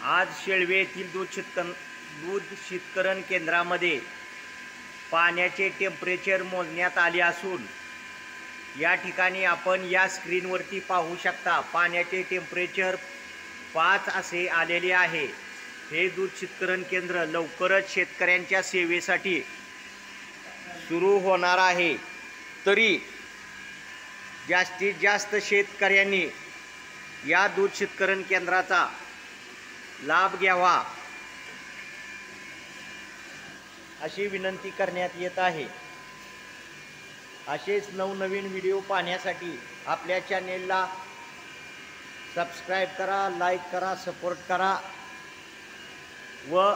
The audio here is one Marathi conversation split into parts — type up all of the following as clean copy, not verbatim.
आज शेळवे येथील दूध शीतकरण केंद्रामध्ये पाण्याचे टेम्परेचर मोजण्यात आले असून या ठिकाणी आपण या स्क्रीनवरती पाहू शकता पाण्याचे टेम्परेचर 5 असे आलेले आहे। हे दूध शीतकरण केंद्र लवकरच शेतकऱ्यांच्या सेवेसाठी सुरू होणार आहे। तरी जास्तीत जास्त शेतकऱ्यांनी या दूध शीतकरण केंद्राचा लाभ घ्यावा अशी विनंती करण्यात येत आहे। असेच नवनवीन व्हिडिओ पाहण्यासाठी आपल्या चॅनेलला सबस्क्राइब करा, लाईक करा, सपोर्ट करा व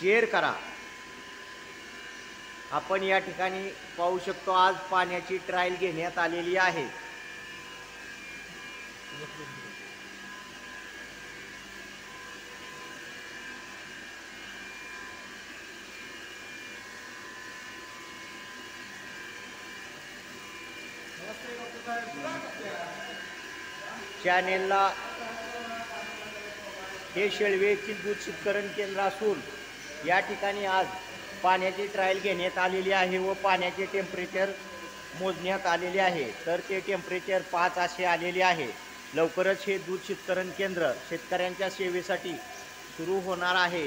शेअर करा। आपण या ठिकाणी पाहू शकतो आज पाण्याची ट्रायल घेण्यात आलेली आहे। चॅनेलला हे शेळवे येथील दूध शीतकरण केंद्र असून या ठिकाणी आज पाण्याची ट्रायल घेण्यात आलेली आहे व पाण्याचे टेम्परेचर मोजण्यात आलेले आहे। तर ते टेम्परेचर 5 असे आलेले आहे। लवकरच हे दूध शीतकरण केंद्र शेतकऱ्यांच्या सेवेसाठी सुरू होणार आहे।